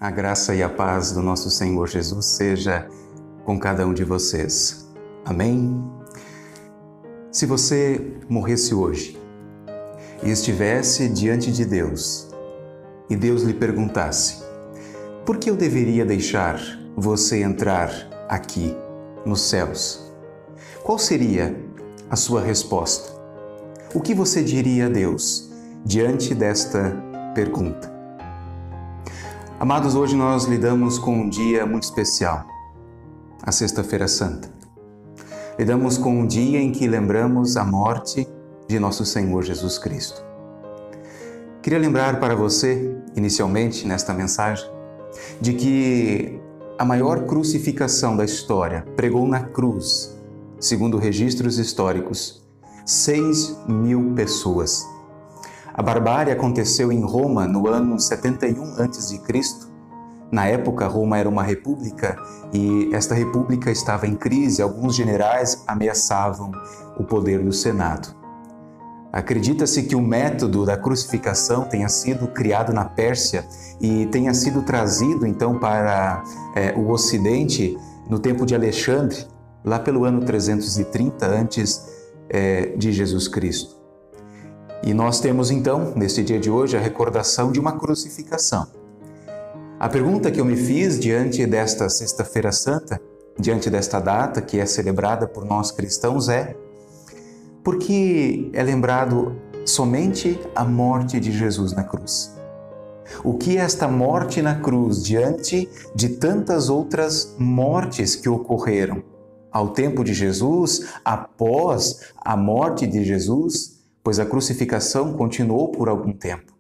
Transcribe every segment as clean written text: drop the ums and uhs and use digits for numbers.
A graça e a paz do nosso Senhor Jesus seja com cada um de vocês. Amém? Se você morresse hoje e estivesse diante de Deus e Deus lhe perguntasse: por que eu deveria deixar você entrar aqui nos céus? Qual seria a sua resposta? O que você diria a Deus diante desta pergunta? Amados, hoje nós lidamos com um dia muito especial, a Sexta-feira Santa. Lidamos com um dia em que lembramos a morte de nosso Senhor Jesus Cristo. Queria lembrar para você, inicialmente nesta mensagem, de que a maior crucificação da história pregou na cruz, segundo registros históricos, 6.000 pessoas. A barbárie aconteceu em Roma no ano 71 a.C. Na época, Roma era uma república e esta república estava em crise. Alguns generais ameaçavam o poder do Senado. Acredita-se que o método da crucificação tenha sido criado na Pérsia e tenha sido trazido então para o Ocidente no tempo de Alexandre, lá pelo ano 330 antes de Jesus Cristo. E nós temos então, neste dia de hoje, a recordação de uma crucificação. A pergunta que eu me fiz diante desta Sexta-feira Santa, diante desta data que é celebrada por nós cristãos é: por que é lembrado somente a morte de Jesus na cruz? O que é esta morte na cruz diante de tantas outras mortes que ocorreram ao tempo de Jesus, após a morte de Jesus? Pois a crucificação continuou por algum tempo.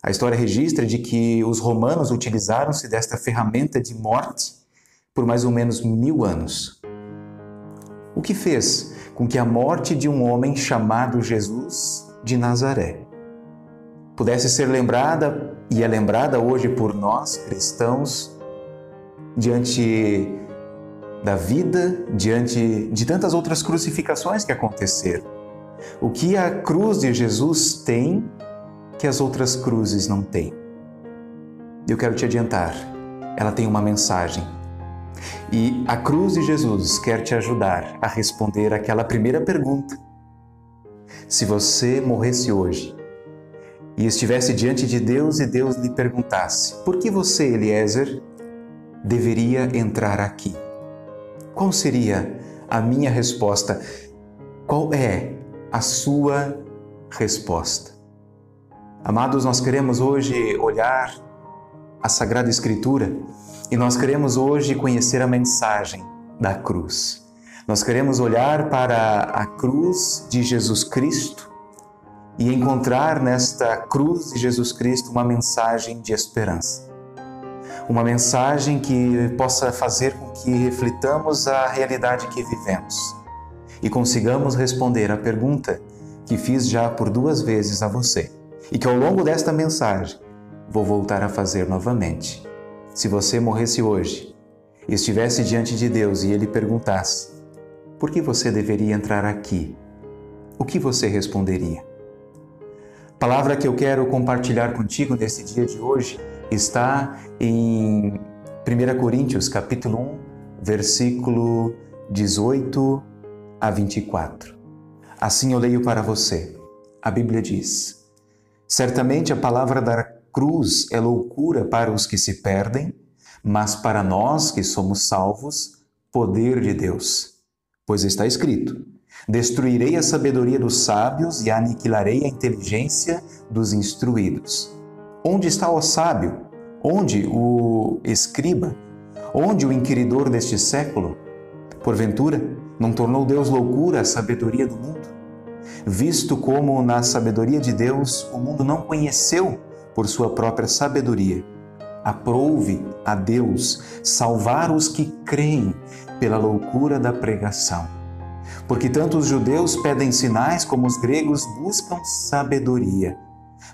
A história registra de que os romanos utilizaram-se desta ferramenta de morte por mais ou menos 1000 anos. O que fez com que a morte de um homem chamado Jesus de Nazaré pudesse ser lembrada e é lembrada hoje por nós cristãos diante da vida, diante de tantas outras crucificações que aconteceram? O que a cruz de Jesus tem que as outras cruzes não têm? Eu quero te adiantar, ela tem uma mensagem. E a cruz de Jesus quer te ajudar a responder aquela primeira pergunta. Se você morresse hoje e estivesse diante de Deus e Deus lhe perguntasse: por que você, Eliezer, deveria entrar aqui? Qual seria a minha resposta? Qual é a sua resposta? Amados, nós queremos hoje olhar a Sagrada Escritura e nós queremos hoje conhecer a mensagem da cruz. Nós queremos olhar para a cruz de Jesus Cristo e encontrar nesta cruz de Jesus Cristo uma mensagem de esperança. Uma mensagem que possa fazer com que reflitamos a realidade que vivemos e consigamos responder a pergunta que fiz já por 2 vezes a você e que ao longo desta mensagem vou voltar a fazer novamente. Se você morresse hoje e estivesse diante de Deus e Ele perguntasse: por que você deveria entrar aqui? O que você responderia? A palavra que eu quero compartilhar contigo nesse dia de hoje está em 1 Coríntios, capítulo 1, versículo 18 a 24. Assim eu leio para você. A Bíblia diz: certamente a palavra da cruz é loucura para os que se perdem, mas para nós que somos salvos, poder de Deus. Pois está escrito: destruirei a sabedoria dos sábios e aniquilarei a inteligência dos instruídos. Onde está o sábio? Onde o escriba? Onde o inquiridor deste século? Porventura, não tornou Deus loucura a sabedoria do mundo? Visto como na sabedoria de Deus o mundo não conheceu por sua própria sabedoria, aprouve a Deus salvar os que creem pela loucura da pregação. Porque tanto os judeus pedem sinais como os gregos buscam sabedoria.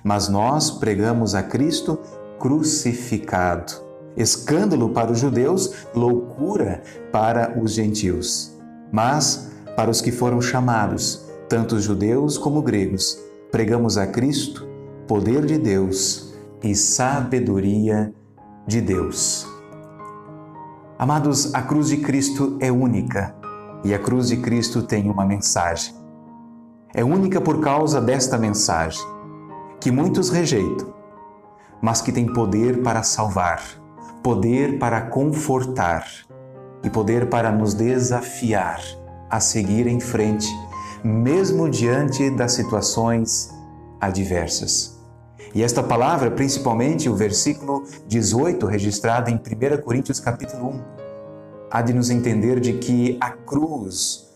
Mas nós pregamos a Cristo crucificado, escândalo para os judeus, loucura para os gentios. Mas para os que foram chamados, tanto judeus como gregos, pregamos a Cristo, poder de Deus e sabedoria de Deus. Amados, a cruz de Cristo é única e a cruz de Cristo tem uma mensagem. É única por causa desta mensagem, que muitos rejeitam, mas que tem poder para salvar, poder para confortar e poder para nos desafiar a seguir em frente, mesmo diante das situações adversas. E esta palavra, principalmente o versículo 18, registrado em 1 Coríntios capítulo 1, há de nos entender de que a cruz,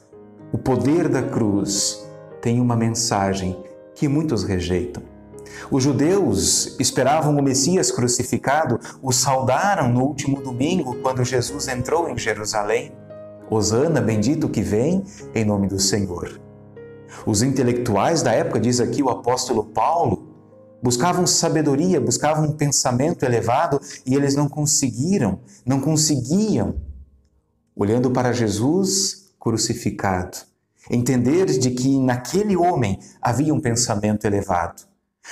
o poder da cruz, tem uma mensagem que muitos rejeitam. Os judeus esperavam o Messias crucificado, o saudaram no último domingo quando Jesus entrou em Jerusalém. Hosana, bendito que vem em nome do Senhor. Os intelectuais da época, diz aqui o apóstolo Paulo, buscavam sabedoria, buscavam um pensamento elevado e eles não conseguiam, olhando para Jesus crucificado, entender de que naquele homem havia um pensamento elevado.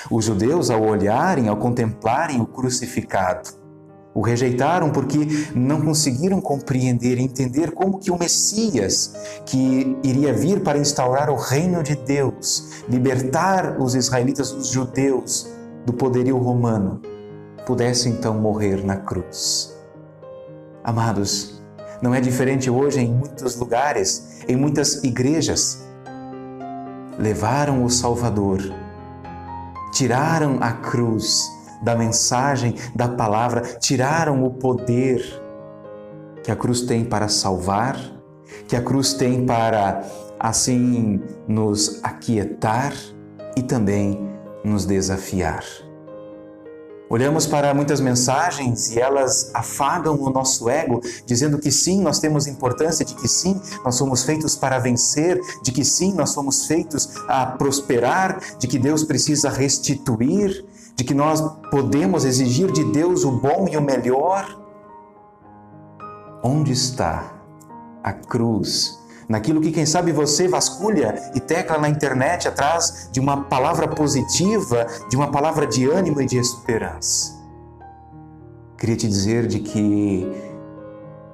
Os judeus, ao olharem, ao contemplarem o crucificado, o rejeitaram porque não conseguiram compreender e entender como que o Messias, que iria vir para instaurar o reino de Deus, libertar os israelitas, os judeus, do poderio romano, pudesse então morrer na cruz. Amados, não é diferente hoje em muitos lugares, em muitas igrejas. Levaram o Salvador, tiraram a cruz da mensagem, da palavra, tiraram o poder que a cruz tem para salvar, que a cruz tem para, assim, nos aquietar e também nos desafiar. Olhamos para muitas mensagens e elas afagam o nosso ego, dizendo que sim, nós temos importância, de que sim, nós somos feitos para vencer, de que sim, nós somos feitos a prosperar, de que Deus precisa restituir, de que nós podemos exigir de Deus o bom e o melhor. Onde está a cruz? Naquilo que, quem sabe, você vasculha e tecla na internet atrás de uma palavra positiva, de uma palavra de ânimo e de esperança. Queria te dizer de que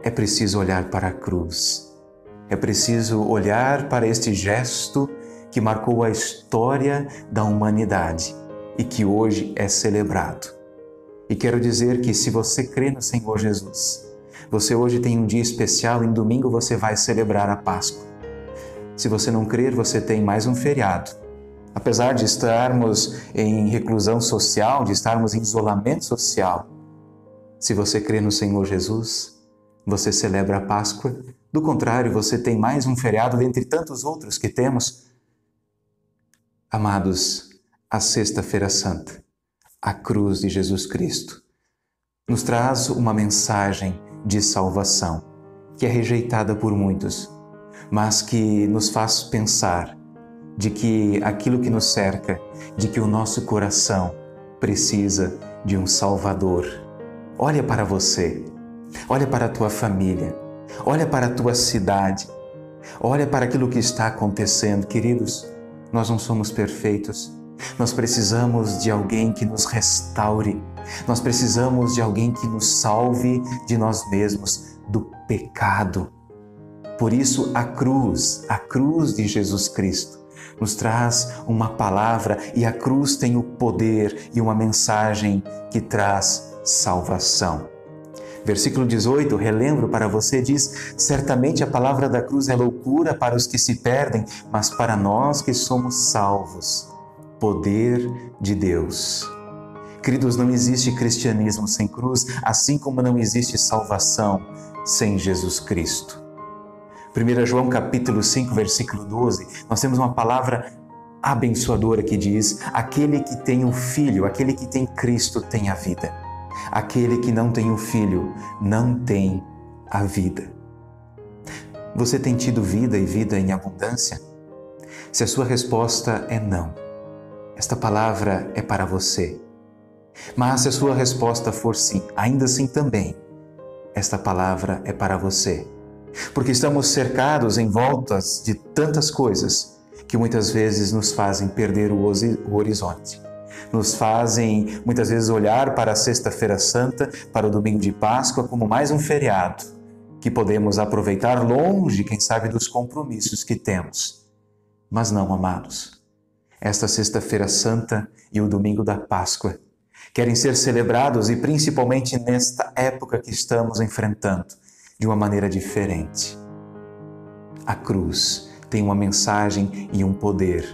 é preciso olhar para a cruz. É preciso olhar para este gesto que marcou a história da humanidade e que hoje é celebrado. E quero dizer que se você crê no Senhor Jesus, você hoje tem um dia especial, em domingo você vai celebrar a Páscoa. Se você não crer, você tem mais um feriado. Apesar de estarmos em reclusão social, de estarmos em isolamento social, se você crê no Senhor Jesus, você celebra a Páscoa. Do contrário, você tem mais um feriado dentre tantos outros que temos. Amados, a Sexta-feira Santa, a cruz de Jesus Cristo, nos traz uma mensagem de salvação, que é rejeitada por muitos, mas que nos faz pensar de que aquilo que nos cerca, de que o nosso coração precisa de um Salvador. Olha para você, olha para a tua família, olha para a tua cidade, olha para aquilo que está acontecendo. Queridos, nós não somos perfeitos. Nós precisamos de alguém que nos restaure. Nós precisamos de alguém que nos salve de nós mesmos, do pecado. Por isso, a cruz de Jesus Cristo, nos traz uma palavra e a cruz tem o poder e uma mensagem que traz salvação. Versículo 18, relembro para você, diz: certamente a palavra da cruz é loucura para os que se perdem, mas para nós que somos salvos, poder de Deus. Queridos, não existe cristianismo sem cruz, assim como não existe salvação sem Jesus Cristo. 1 João capítulo 5, versículo 12, nós temos uma palavra abençoadora que diz: aquele que tem o Filho, aquele que tem Cristo tem a vida. Aquele que não tem o Filho não tem a vida. Você tem tido vida e vida em abundância? Se a sua resposta é não, esta palavra é para você. Mas se a sua resposta for sim, ainda assim também, esta palavra é para você. Porque estamos cercados em voltas de tantas coisas que muitas vezes nos fazem perder o horizonte. nos fazem muitas vezes olhar para a Sexta-feira Santa, para o domingo de Páscoa, como mais um feriado que podemos aproveitar longe, quem sabe, dos compromissos que temos. Mas não, amados, esta Sexta-feira Santa e o domingo da Páscoa querem ser celebrados, e principalmente nesta época que estamos enfrentando, de uma maneira diferente. A cruz tem uma mensagem e um poder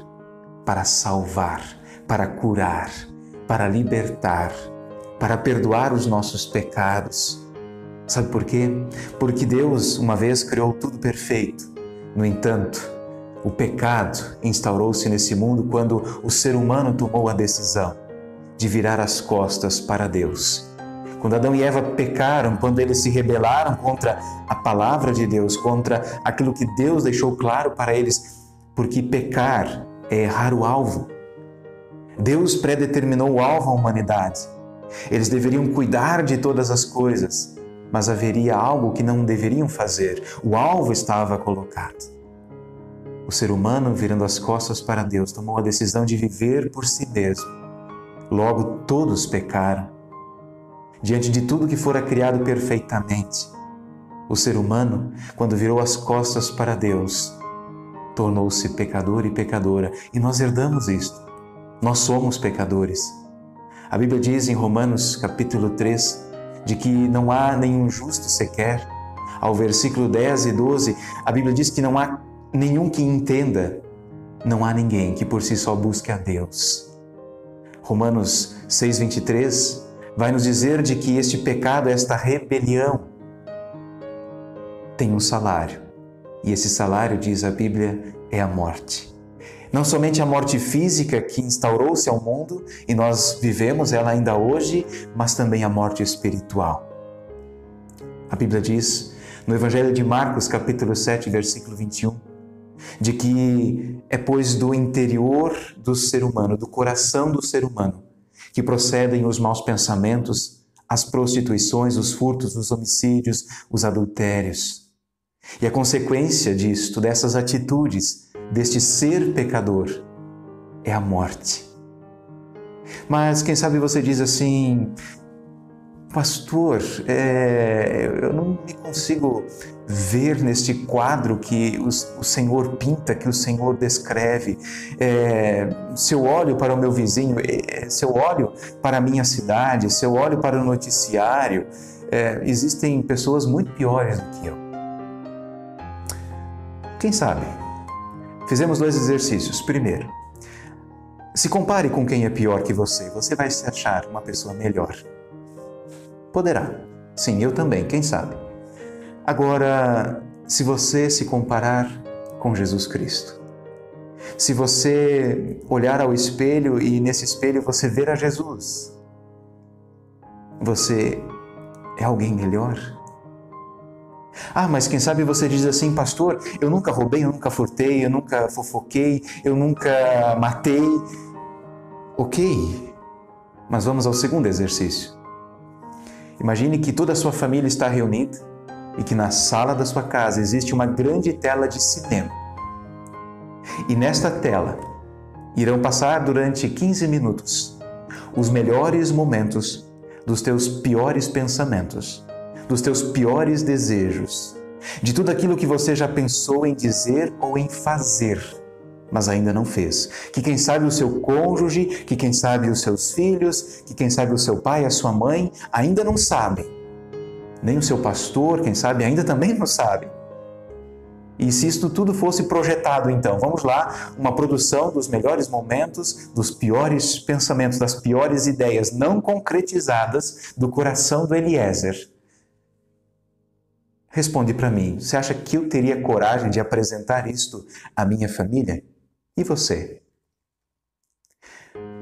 para salvar, para curar, para libertar, para perdoar os nossos pecados. Sabe por quê? Porque Deus uma vez criou tudo perfeito. No entanto, o pecado instaurou-se nesse mundo quando o ser humano tomou a decisão de virar as costas para Deus. Quando Adão e Eva pecaram, quando eles se rebelaram contra a palavra de Deus, contra aquilo que Deus deixou claro para eles, porque pecar é errar o alvo. Deus predeterminou o alvo à humanidade. Eles deveriam cuidar de todas as coisas, mas haveria algo que não deveriam fazer. O alvo estava colocado. O ser humano, virando as costas para Deus, tomou a decisão de viver por si mesmo. Logo, todos pecaram. Diante de tudo que fora criado perfeitamente, o ser humano, quando virou as costas para Deus, tornou-se pecador e pecadora. E nós herdamos isto. Nós somos pecadores. A Bíblia diz em Romanos capítulo 3, de que não há nenhum justo sequer. Ao versículo 10 e 12, a Bíblia diz que não há nenhum que entenda. Não há ninguém que por si só busque a Deus. Romanos 6:23 vai nos dizer de que este pecado, esta rebelião, tem um salário. E esse salário, diz a Bíblia, é a morte. Não somente a morte física que instaurou-se ao mundo e nós vivemos ela ainda hoje, mas também a morte espiritual. A Bíblia diz no Evangelho de Marcos, capítulo 7, versículo 21, de que é pois do interior do ser humano, do coração do ser humano, que procedem os maus pensamentos, as prostituições, os furtos, os homicídios, os adultérios. E a consequência disto, dessas atitudes, deste ser pecador, é a morte. Mas quem sabe você diz assim: pastor, eu não me consigo ver neste quadro que o Senhor pinta, que o Senhor descreve. Se eu olho para o meu vizinho, se eu olho para a minha cidade, se eu olho para o noticiário, existem pessoas muito piores do que eu. Quem sabe? Fizemos 2 exercícios. Primeiro, se compare com quem é pior que você vai se achar uma pessoa melhor. Poderá. Sim, eu também, quem sabe? Agora, se você se comparar com Jesus Cristo, se você olhar ao espelho e nesse espelho você ver a Jesus, você é alguém melhor? Ah, mas quem sabe você diz assim: pastor, eu nunca roubei, eu nunca furtei, eu nunca fofoquei, eu nunca matei. Ok, mas vamos ao segundo exercício. Imagine que toda a sua família está reunida e que na sala da sua casa existe uma grande tela de cinema. E nesta tela irão passar durante 15 minutos os melhores momentos dos teus piores pensamentos, dos teus piores desejos, de tudo aquilo que você já pensou em dizer ou em fazer, mas ainda não fez. Que quem sabe o seu cônjuge, que quem sabe os seus filhos, que quem sabe o seu pai, a sua mãe, ainda não sabem. Nem o seu pastor, quem sabe, ainda também não sabe. E se isso tudo fosse projetado, então, vamos lá, uma produção dos melhores momentos, dos piores pensamentos, das piores ideias não concretizadas do coração do Eliezer. Responde para mim, você acha que eu teria coragem de apresentar isto à minha família? E você?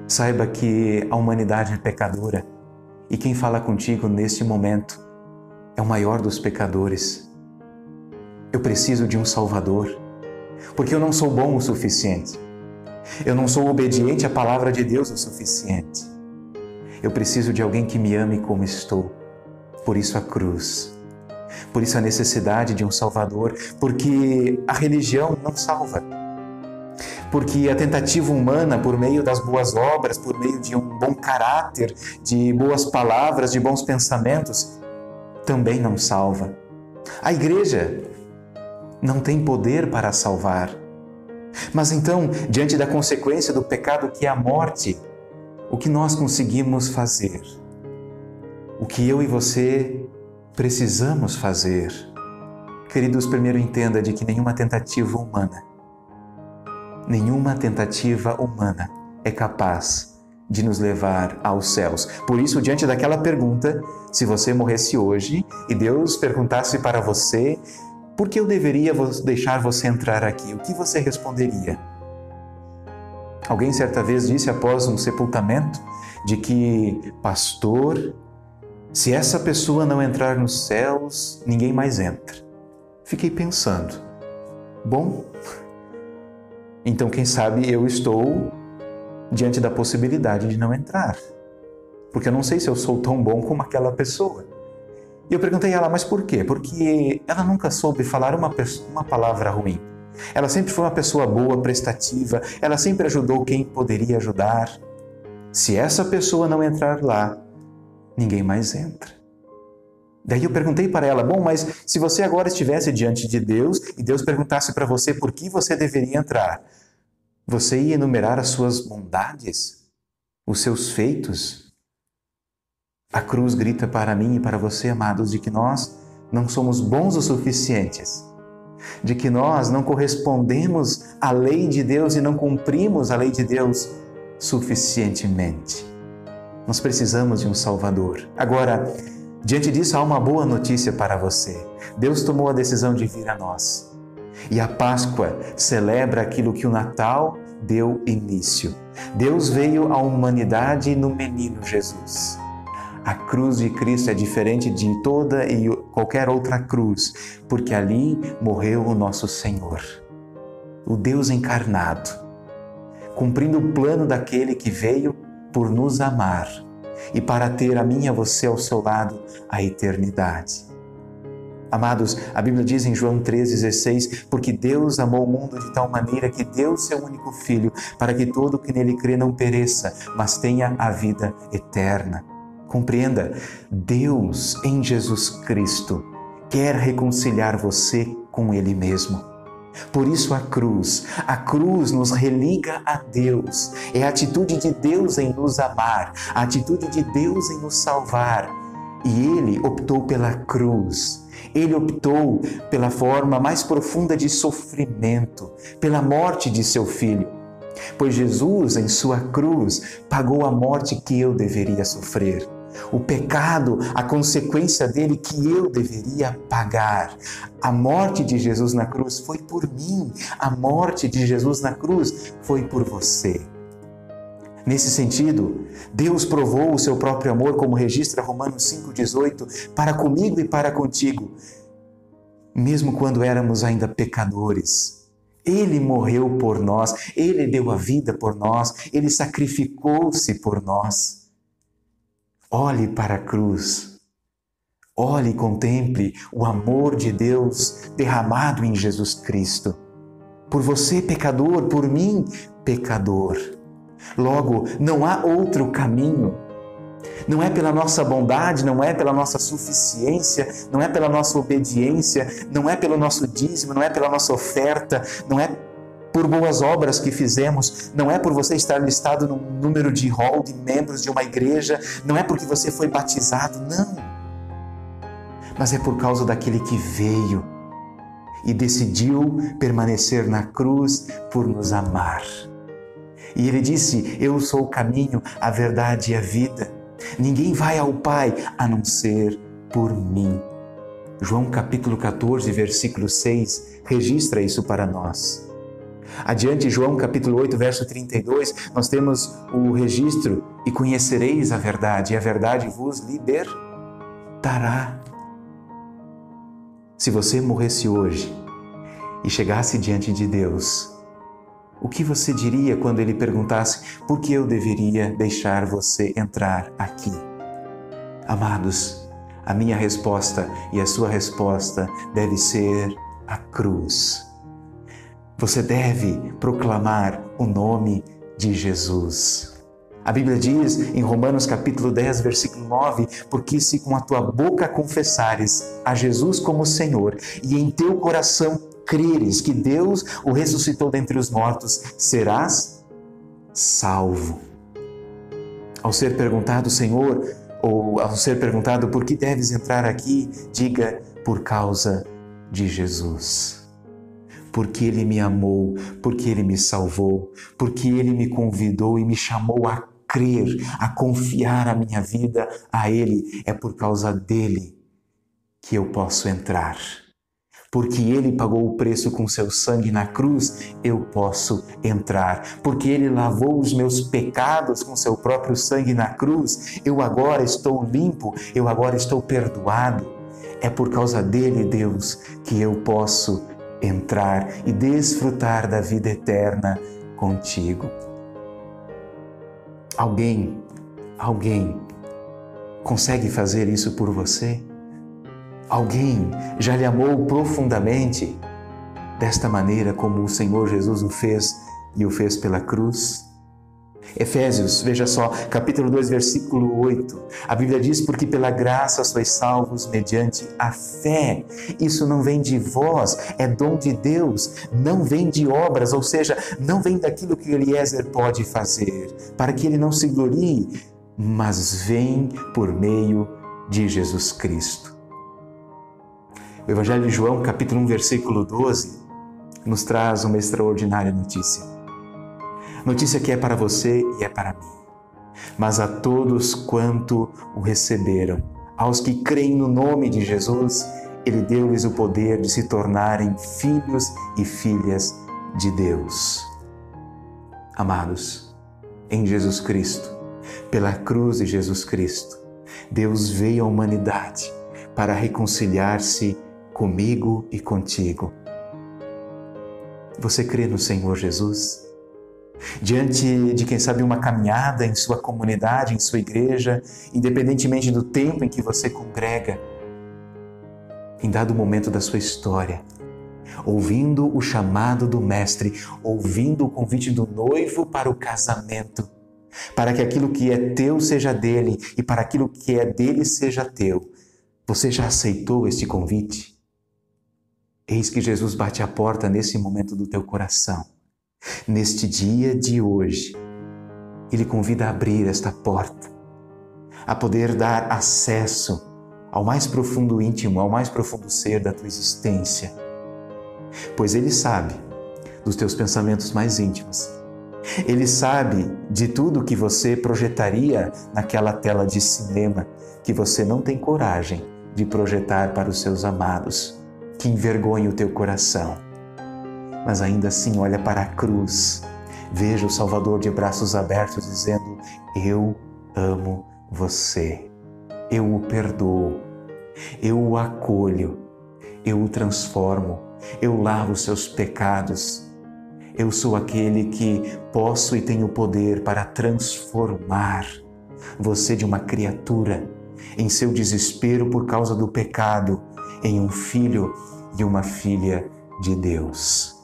Saiba que a humanidade é pecadora e quem fala contigo neste momento é o maior dos pecadores. Eu preciso de um Salvador, porque eu não sou bom o suficiente. Eu não sou obediente à palavra de Deus o suficiente. Eu preciso de alguém que me ame como estou. Por isso a cruz. Por isso a necessidade de um Salvador, porque a religião não salva. porque a tentativa humana, por meio das boas obras, por meio de um bom caráter, de boas palavras, de bons pensamentos, também não salva. A igreja não tem poder para salvar. Mas então, diante da consequência do pecado que é a morte, o que nós conseguimos fazer? O que eu e você precisamos fazer? Queridos, primeiro entenda de que nenhuma tentativa humana é capaz de nos levar aos céus. Por isso, diante daquela pergunta, se você morresse hoje e Deus perguntasse para você, por que eu deveria deixar você entrar aqui? O que você responderia? Alguém certa vez disse após um sepultamento de que, pastor, se essa pessoa não entrar nos céus, ninguém mais entra. Fiquei pensando, bom, então quem sabe eu estou diante da possibilidade de não entrar, porque eu não sei se eu sou tão bom como aquela pessoa. E eu perguntei a ela, mas por quê? Porque ela nunca soube falar uma palavra ruim. Ela sempre foi uma pessoa boa, prestativa, ela sempre ajudou quem poderia ajudar. Se essa pessoa não entrar lá, ninguém mais entra. Daí eu perguntei para ela, bom, mas se você agora estivesse diante de Deus e Deus perguntasse para você por que você deveria entrar, você ia enumerar as suas bondades, os seus feitos? A cruz grita para mim e para você, amados, de que nós não somos bons o suficientes, de que nós não correspondemos à lei de Deus e não cumprimos a lei de Deus suficientemente. Nós precisamos de um Salvador. Agora, diante disso, há uma boa notícia para você. Deus tomou a decisão de vir a nós. E a Páscoa celebra aquilo que o Natal deu início. Deus veio à humanidade no menino Jesus. A cruz de Cristo é diferente de toda e qualquer outra cruz, porque ali morreu o nosso Senhor, o Deus encarnado, cumprindo o plano daquele que veio por nos amar e para ter a mim e a você ao seu lado a eternidade. Amados, a Bíblia diz em João 3,16, porque Deus amou o mundo de tal maneira que deu seu único Filho, para que todo que nele crê não pereça, mas tenha a vida eterna. Compreenda, Deus em Jesus Cristo quer reconciliar você com Ele mesmo. Por isso a cruz nos religa a Deus. É a atitude de Deus em nos amar, a atitude de Deus em nos salvar. E Ele optou pela cruz. Ele optou pela forma mais profunda de sofrimento, pela morte de seu Filho. Pois Jesus, em sua cruz, pagou a morte que eu deveria sofrer. O pecado, a consequência dele que eu deveria pagar. A morte de Jesus na cruz foi por mim. A morte de Jesus na cruz foi por você. Nesse sentido, Deus provou o seu próprio amor, como registra Romanos 5,18, para comigo e para contigo, mesmo quando éramos ainda pecadores. Ele morreu por nós, Ele deu a vida por nós, Ele sacrificou-se por nós. Olhe para a cruz, olhe e contemple o amor de Deus derramado em Jesus Cristo. Por você, pecador, por mim, pecador. Logo, não há outro caminho. Não é pela nossa bondade, não é pela nossa suficiência, não é pela nossa obediência, não é pelo nosso dízimo, não é pela nossa oferta, não é por boas obras que fizemos, não é por você estar listado no número de rol de membros de uma igreja, não é porque você foi batizado, não. Mas é por causa daquele que veio e decidiu permanecer na cruz por nos amar. E ele disse, eu sou o caminho, a verdade e a vida. Ninguém vai ao Pai a não ser por mim. João capítulo 14, versículo 6, registra isso para nós. Adiante, João capítulo 8, verso 32, nós temos o registro, e conhecereis a verdade, e a verdade vos libertará. Se você morresse hoje e chegasse diante de Deus, o que você diria quando Ele perguntasse por que eu deveria deixar você entrar aqui? Amados, a minha resposta e a sua resposta deve ser a cruz. Você deve proclamar o nome de Jesus. A Bíblia diz em Romanos capítulo 10, versículo 9, porque se com a tua boca confessares a Jesus como Senhor e em teu coração creres que Deus o ressuscitou dentre os mortos, serás salvo. Ao ser perguntado, Senhor, ou ao ser perguntado por que deves entrar aqui, diga por causa de Jesus. Porque Ele me amou, porque Ele me salvou, porque Ele me convidou e me chamou a crer, a confiar a minha vida a Ele. É por causa dEle que eu posso entrar. Porque Ele pagou o preço com seu sangue na cruz, eu posso entrar. Porque Ele lavou os meus pecados com seu próprio sangue na cruz, eu agora estou limpo, eu agora estou perdoado. É por causa dEle, Deus, que eu posso entrar e desfrutar da vida eterna contigo. Alguém consegue fazer isso por você? Alguém já lhe amou profundamente desta maneira como o Senhor Jesus o fez e o fez pela cruz? Efésios, veja só, capítulo 2, versículo 8. A Bíblia diz, porque pela graça sois salvos mediante a fé. Isso não vem de vós, é dom de Deus, não vem de obras, ou seja, não vem daquilo que Eliezer pode fazer, para que ele não se glorie, mas vem por meio de Jesus Cristo. O Evangelho de João, capítulo 1, versículo 12, nos traz uma extraordinária notícia. Notícia que é para você e é para mim. Mas a todos quanto o receberam, aos que creem no nome de Jesus, Ele deu-lhes o poder de se tornarem filhos e filhas de Deus. Amados, em Jesus Cristo, pela cruz de Jesus Cristo, Deus veio à humanidade para reconciliar-se comigo e contigo. Você crê no Senhor Jesus? Diante de, quem sabe, uma caminhada em sua comunidade, em sua igreja, independentemente do tempo em que você congrega, em dado momento da sua história, ouvindo o chamado do Mestre, ouvindo o convite do noivo para o casamento, para que aquilo que é teu seja dele e para aquilo que é dele seja teu, você já aceitou este convite? Eis que Jesus bate a porta nesse momento do teu coração. Neste dia de hoje, Ele convida a abrir esta porta, a poder dar acesso ao mais profundo íntimo, ao mais profundo ser da tua existência. Pois Ele sabe dos teus pensamentos mais íntimos. Ele sabe de tudo que você projetaria naquela tela de cinema que você não tem coragem de projetar para os seus amados, que envergonha o teu coração. Mas ainda assim olha para a cruz, veja o Salvador de braços abertos dizendo: eu amo você, eu o perdoo, eu o acolho, eu o transformo, eu lavo os seus pecados, eu sou aquele que posso e tenho poder para transformar você de uma criatura em seu desespero por causa do pecado, em um filho e uma filha de Deus.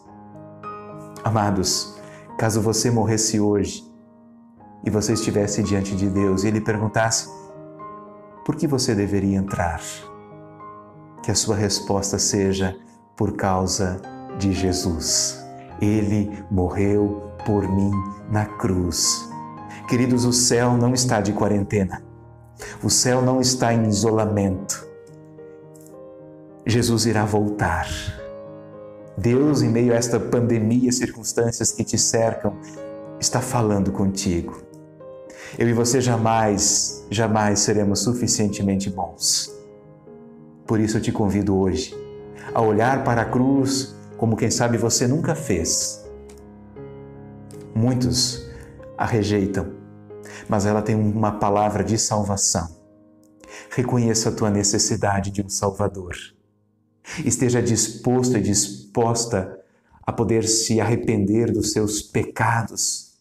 Amados, caso você morresse hoje e você estivesse diante de Deus e Ele perguntasse por que você deveria entrar, que a sua resposta seja: por causa de Jesus. Ele morreu por mim na cruz. Queridos, o céu não está de quarentena. O céu não está em isolamento. Jesus irá voltar. Deus, em meio a esta pandemia, circunstâncias que te cercam, está falando contigo. Eu e você jamais seremos suficientemente bons. Por isso eu te convido hoje a olhar para a cruz como, quem sabe, você nunca fez. Muitos a rejeitam, mas ela tem uma palavra de salvação. Reconheça a tua necessidade de um Salvador. Esteja disposto e disposta a poder se arrepender dos seus pecados.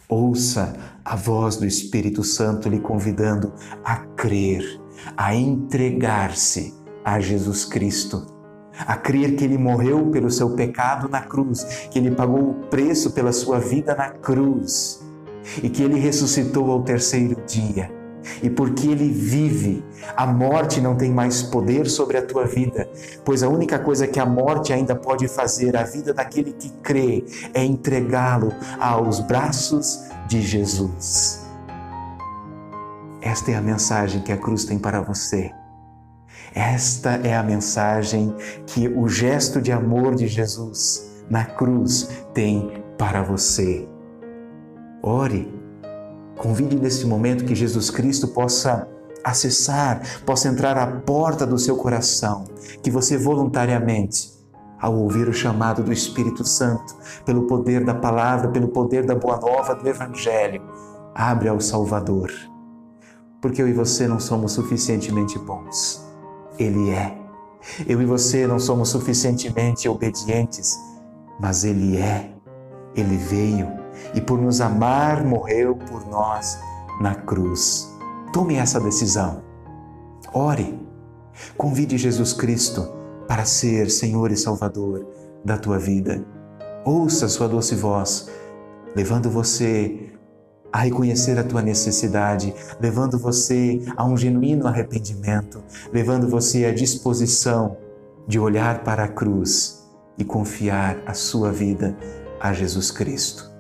Ouça a voz do Espírito Santo lhe convidando a crer, a entregar-se a Jesus Cristo, a crer que Ele morreu pelo seu pecado na cruz, que Ele pagou o preço pela sua vida na cruz e que Ele ressuscitou ao terceiro dia. E porque Ele vive, a morte não tem mais poder sobre a tua vida, pois a única coisa que a morte ainda pode fazer à vida daquele que crê é entregá-lo aos braços de Jesus. Esta é a mensagem que a cruz tem para você. Esta é a mensagem que o gesto de amor de Jesus na cruz tem para você. Ore. Convide nesse momento que Jesus Cristo possa acessar, possa entrar à porta do seu coração, que você voluntariamente, ao ouvir o chamado do Espírito Santo, pelo poder da palavra, pelo poder da boa nova do Evangelho, abre ao Salvador. Porque eu e você não somos suficientemente bons. Ele é. Eu e você não somos suficientemente obedientes, mas Ele é. Ele veio. E por nos amar, morreu por nós na cruz. Tome essa decisão. Ore. Convide Jesus Cristo para ser Senhor e Salvador da tua vida. Ouça sua doce voz, levando você a reconhecer a tua necessidade, levando você a um genuíno arrependimento, levando você à disposição de olhar para a cruz e confiar a sua vida a Jesus Cristo.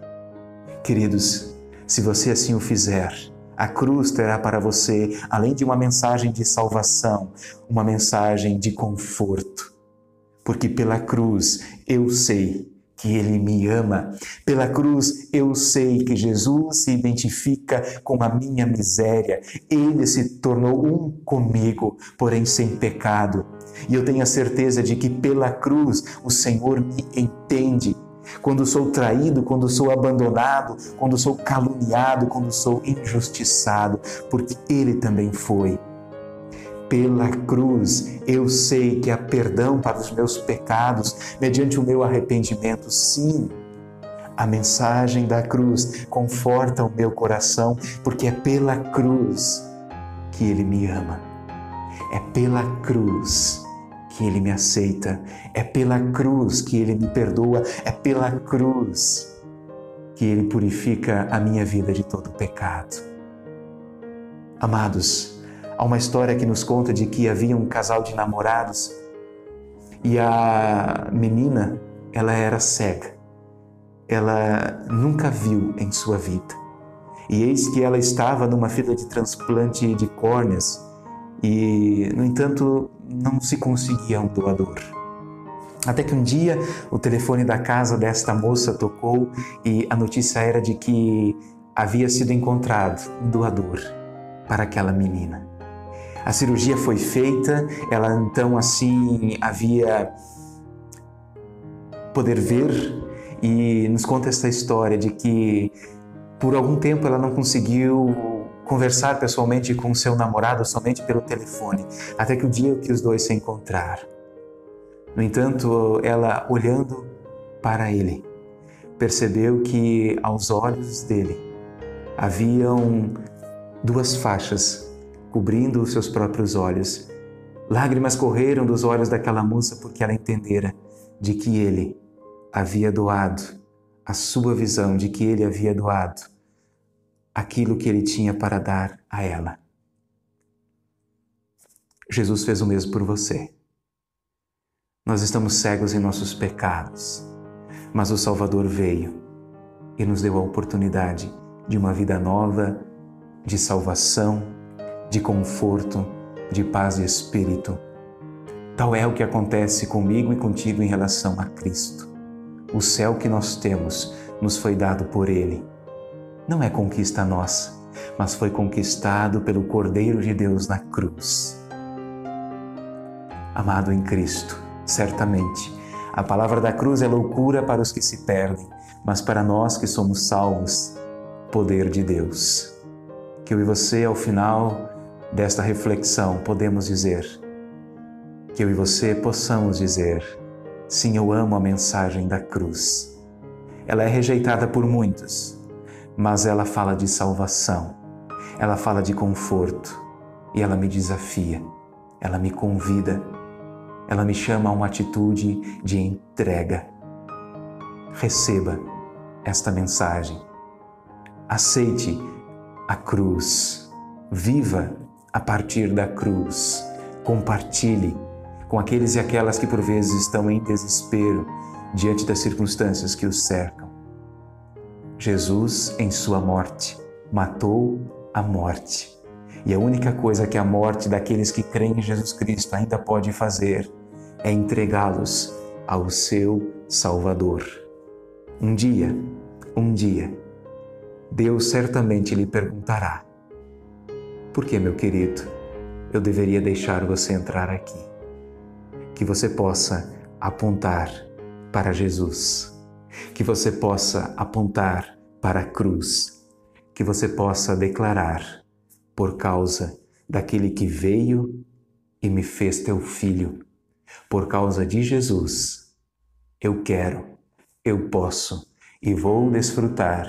Queridos, se você assim o fizer, a cruz terá para você, além de uma mensagem de salvação, uma mensagem de conforto. Porque pela cruz eu sei que Ele me ama. Pela cruz eu sei que Jesus se identifica com a minha miséria. Ele se tornou um comigo, porém sem pecado. E eu tenho a certeza de que pela cruz o Senhor me entende. Quando sou traído, quando sou abandonado, quando sou caluniado, quando sou injustiçado, porque Ele também foi. Pela cruz, eu sei que há perdão para os meus pecados, mediante o meu arrependimento. Sim, a mensagem da cruz conforta o meu coração, porque é pela cruz que Ele me ama. É pela cruz que Ele me aceita, é pela cruz que Ele me perdoa, é pela cruz que Ele purifica a minha vida de todo pecado. Amados, há uma história que nos conta de que havia um casal de namorados e a menina, ela era cega. Ela nunca viu em sua vida. E eis que ela estava numa fila de transplante de córneas e, no entanto, não se conseguia um doador. Até que um dia o telefone da casa desta moça tocou e a notícia era de que havia sido encontrado um doador para aquela menina. A cirurgia foi feita, ela então assim havia poder ver e nos conta esta história de que por algum tempo ela não conseguiu conversar pessoalmente com seu namorado somente pelo telefone, até que o dia que os dois se encontraram. No entanto, ela olhando para ele, percebeu que aos olhos dele haviam duas faixas cobrindo os seus próprios olhos. Lágrimas correram dos olhos daquela moça porque ela entendera de que ele havia doado a sua visão, de que ele havia doado aquilo que ele tinha para dar a ela. Jesus fez o mesmo por você. Nós estamos cegos em nossos pecados, mas o Salvador veio e nos deu a oportunidade de uma vida nova, de salvação, de conforto, de paz de espírito. Tal é o que acontece comigo e contigo em relação a Cristo. O céu que nós temos nos foi dado por Ele. Não é conquista nossa, mas foi conquistado pelo Cordeiro de Deus na cruz. Amado em Cristo, certamente, a palavra da cruz é loucura para os que se perdem, mas para nós que somos salvos, poder de Deus. Que eu e você, ao final desta reflexão, podemos dizer, que eu e você possamos dizer, sim, eu amo a mensagem da cruz. Ela é rejeitada por muitos, mas ela fala de salvação, ela fala de conforto e ela me desafia, ela me convida, ela me chama a uma atitude de entrega. Receba esta mensagem. Aceite a cruz. Viva a partir da cruz. Compartilhe com aqueles e aquelas que por vezes estão em desespero diante das circunstâncias que os cercam. Jesus, em sua morte, matou a morte. E a única coisa que a morte daqueles que creem em Jesus Cristo ainda pode fazer é entregá-los ao seu Salvador. Um dia, Deus certamente lhe perguntará: por que, meu querido, eu deveria deixar você entrar aqui? Que você possa apontar para Jesus, que você possa apontar para a cruz, que você possa declarar: por causa daquele que veio e me fez teu filho, por causa de Jesus, eu quero, eu posso e vou desfrutar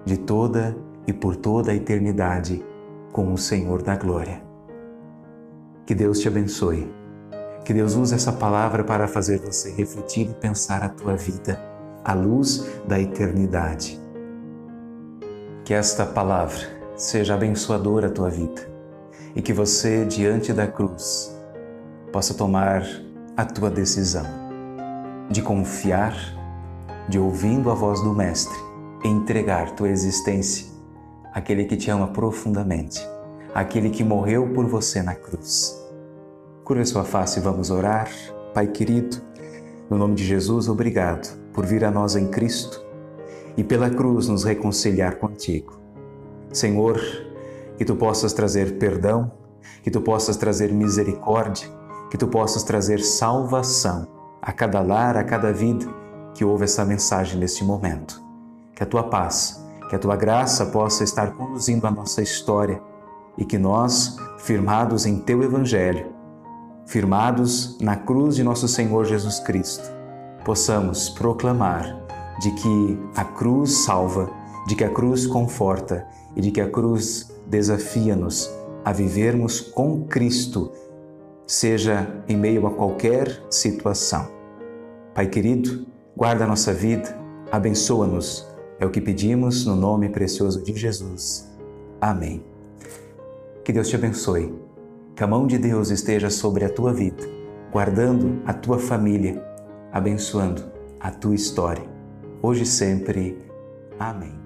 de toda e por toda a eternidade com o Senhor da glória. Que Deus te abençoe. Que Deus use essa palavra para fazer você refletir e pensar a tua vida à luz da eternidade. Que esta palavra seja abençoadora a tua vida e que você, diante da cruz, possa tomar a tua decisão de confiar, de ouvindo a voz do Mestre, entregar tua existência àquele que te ama profundamente, àquele que morreu por você na cruz. Curva a sua face e vamos orar. Pai querido, no nome de Jesus, obrigado por vir a nós em Cristo e pela cruz nos reconciliar contigo. Senhor, que Tu possas trazer perdão, que Tu possas trazer misericórdia, que Tu possas trazer salvação a cada lar, a cada vida que ouve essa mensagem neste momento. Que a Tua paz, que a Tua graça possa estar conduzindo a nossa história e que nós, firmados em Teu Evangelho, firmados na cruz de nosso Senhor Jesus Cristo, possamos proclamar de que a cruz salva, de que a cruz conforta e de que a cruz desafia-nos a vivermos com Cristo, seja em meio a qualquer situação. Pai querido, guarda a nossa vida, abençoa-nos. É o que pedimos no nome precioso de Jesus. Amém. Que Deus te abençoe. Que a mão de Deus esteja sobre a tua vida, guardando a tua família, abençoando a tua história, hoje e sempre. Amém.